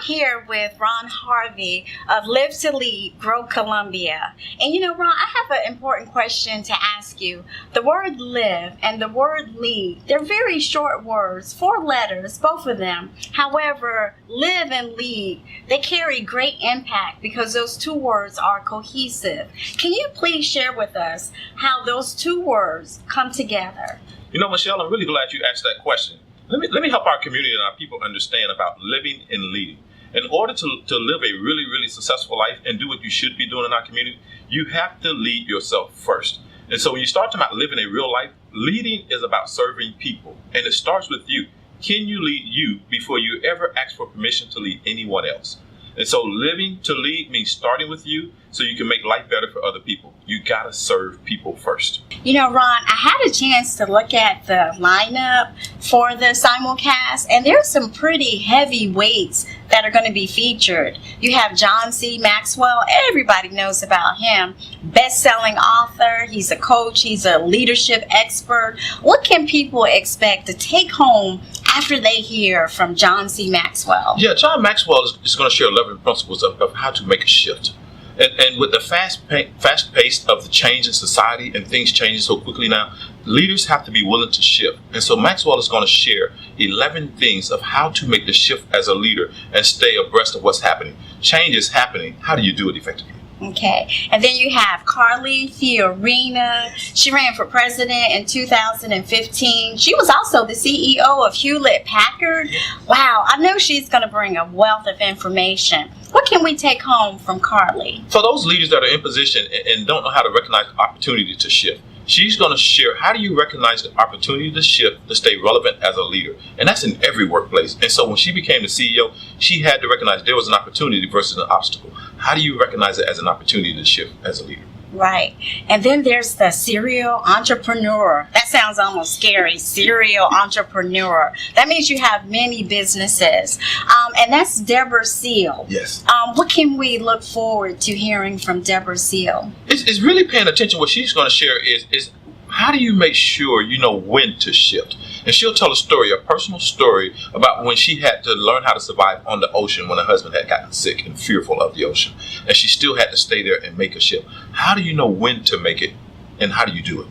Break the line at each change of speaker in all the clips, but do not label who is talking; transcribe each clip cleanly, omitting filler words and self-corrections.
here with Ron Harvey of Live2Lead, Grow Columbia. And Ron, I have an important question to ask you. The word live and the word lead, they're very short words, 4 letters, both of them. However, live and lead, they carry great impact because those 2 words are cohesive. Can you please share with us how those 2 words come together?
Michelle, I'm really glad you asked that question. Let me help our community and our people understand about living and leading. In order to live a really, really successful life and do what you should be doing in our community, you have to lead yourself first. And so when you start talking about living a real life, leading is about serving people. And it starts with you. Can you lead you before you ever ask for permission to lead anyone else? And so living to lead means starting with you so you can make life better for other people. You got to serve people first.
Ron, I had a chance to look at the lineup for the simulcast, and there's some pretty heavy weights that are going to be featured. You have John Maxwell. Everybody knows about him. Best-selling author. He's a coach. He's a leadership expert. What can people expect to take home after they hear from John Maxwell?
Yeah, John Maxwell is going to share 11 principles of how to make a shift. And with the fast pace of the change in society and things changing so quickly now, leaders have to be willing to shift. And so Maxwell is going to share 11 things of how to make the shift as a leader and stay abreast of what's happening. Change is happening. How do you do it effectively?
Okay. And then you have Carly Fiorina. She ran for president in 2015. She was also the CEO of Hewlett-Packard. Wow. I know she's going to bring a wealth of information. What can we take home from Carly?
For those leaders that are in position and don't know how to recognize the opportunity to shift, she's going to share how do you recognize the opportunity to shift to stay relevant as a leader. And that's in every workplace. And so when she became the CEO, she had to recognize there was an opportunity versus an obstacle. How do you recognize it as an opportunity to shift as a leader?
Right. And then there's the serial entrepreneur. That sounds almost scary. Serial entrepreneur. That means you have many businesses. And that's Deborah Seal.
Yes.
What can we look forward to hearing from Deborah Seal?
It's really paying attention. What she's going to share is how do you make sure you know when to shift? And she'll tell a personal story about when she had to learn how to survive on the ocean when her husband had gotten sick and fearful of the ocean. And she still had to stay there and make a shift. How do you know when to make it and how do you do it?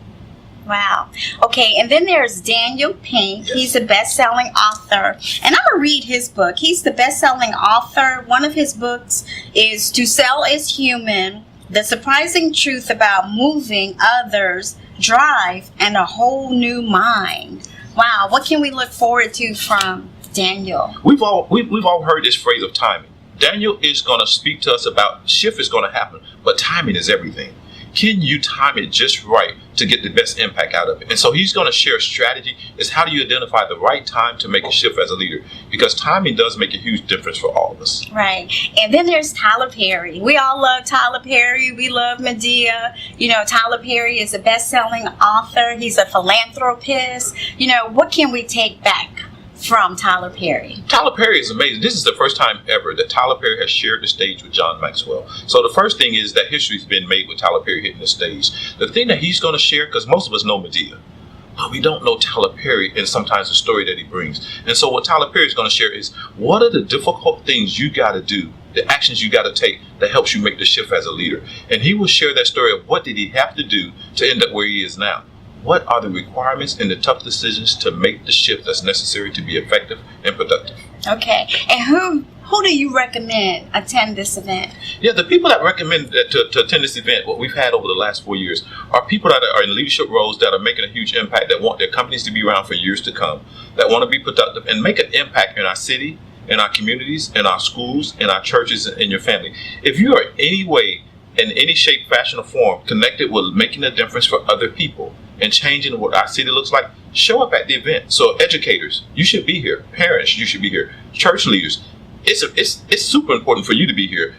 Wow. Okay, and then there's Daniel Pink. Yes. He's a best-selling author. And I'm going to read his book. He's the best-selling author. One of his books is To Sell is Human, The Surprising Truth About Moving Others, Drive, and a Whole New Mind. Wow, what can we look forward to from Daniel?
We've all heard this phrase of timing. Daniel is going to speak to us about shift is going to happen, but timing is everything. Can you time it just right to get the best impact out of it? And so he's going to share a strategy is how do you identify the right time to make a shift as a leader? Because timing does make a huge difference for all of us.
Right. And then there's Tyler Perry. We all love Tyler Perry. We love Medea. Tyler Perry is a best-selling author. He's a philanthropist. What can we take back from Tyler Perry?
Tyler Perry is amazing. This is the first time ever that Tyler Perry has shared the stage with John Maxwell. So the first thing is that history's been made with Tyler Perry hitting the stage. The thing that he's going to share, because most of us know Medea, but we don't know Tyler Perry and sometimes the story that he brings. And so what Tyler Perry is going to share is what are the difficult things you got to do, the actions you got to take that helps you make the shift as a leader. And he will share that story of what did he have to do to end up where he is now. What are the requirements and the tough decisions to make the shift that's necessary to be effective and productive?
Okay. And who do you recommend attend this event?
Yeah, the people that recommend to attend this event, what we've had over the last 4 years, are people that are in leadership roles that are making a huge impact, that want their companies to be around for years to come, that want to be productive and make an impact in our city, in our communities, in our schools, in our churches, and in your family. If you are any way, in any shape, fashion, or form, connected with making a difference for other people and changing what our city looks like, show up at the event. So educators, you should be here. Parents, you should be here. Church leaders, it's super important for you to be here.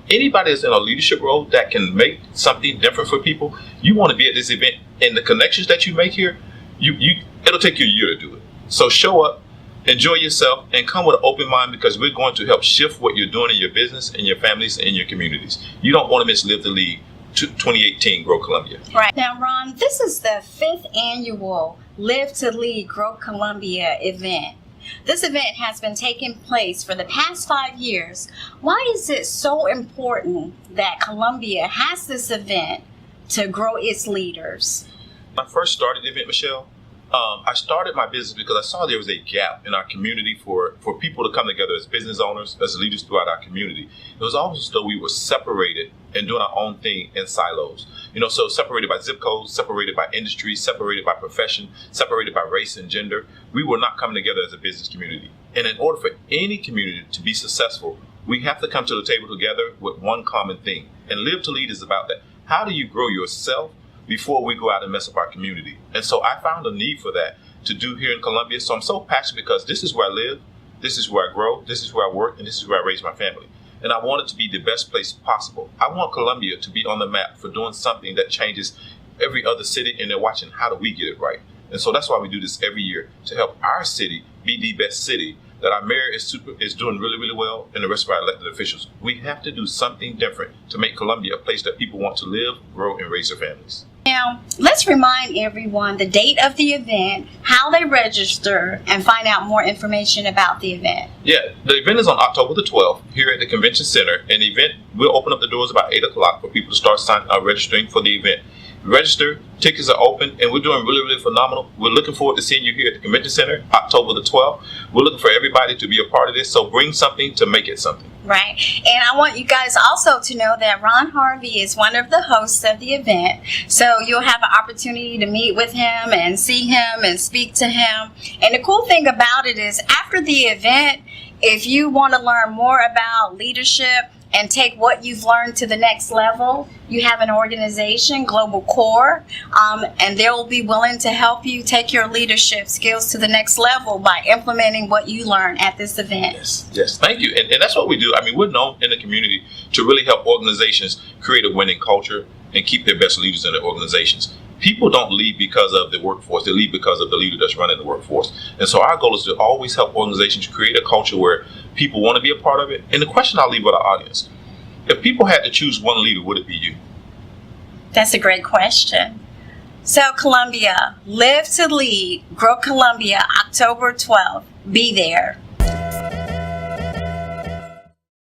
Anybody that's in a leadership role that can make something different for people, you want to be at this event. And the connections that you make here, it'll take you a year to do it. So show up, enjoy yourself, and come with an open mind because we're going to help shift what you're doing in your business, in your families, and in your communities. You don't want to miss Live2Lead 2018 Grow Columbia.
Right. Now, Ron, this is the 5th annual Live2Lead Grow Columbia event. This event has been taking place for the past 5 years. Why is it so important that Columbia has this event to grow its leaders?
When I first started the event, Michelle, I started my business because I saw there was a gap in our community for people to come together as business owners, as leaders throughout our community. It was almost as though we were separated and doing our own thing in silos. So separated by zip codes, separated by industry, separated by profession, separated by race and gender. We were not coming together as a business community. And in order for any community to be successful, we have to come to the table together with one common thing. And Live to Lead is about that. How do you grow yourself before we go out and mess up our community? And so I found a need for that to do here in Columbia. So I'm so passionate because this is where I live, this is where I grow, this is where I work, and this is where I raise my family. And I want it to be the best place possible. I want Columbia to be on the map for doing something that changes every other city, and they're watching how do we get it right. And so that's why we do this every year, to help our city be the best city, that our mayor is doing really, really well, and the rest of our elected officials. We have to do something different to make Columbia a place that people want to live, grow, and raise their families.
Now, let's remind everyone the date of the event, how they register, and find out more information about the event.
Yeah, the event is on October the 12th here at the Convention Center, and the event will open up the doors about 8 o'clock for people to start registering for the event. Register, tickets are open, and we're doing really, really phenomenal. We're looking forward to seeing you here at the Convention Center, October the 12th. We're looking for everybody to be a part of this, so bring something to make it something.
Right. And I want you guys also to know that Ron Harvey is one of the hosts of the event. So you'll have an opportunity to meet with him and see him and speak to him. And the cool thing about it is after the event, if you want to learn more about leadership and take what you've learned to the next level, you have an organization, Global Core, and they'll be willing to help you take your leadership skills to the next level by implementing what you learn at this event.
Yes, thank you. And that's what we do. I mean, we're known in the community to really help organizations create a winning culture and keep their best leaders in their organizations. People don't leave because of the workforce, they leave because of the leader that's running the workforce. And so our goal is to always help organizations create a culture where people want to be a part of it. And the question I'll leave with our audience, if people had to choose one leader, would it be you?
That's a great question. So Columbia, Live to Lead, Grow Columbia, October 12th. Be there.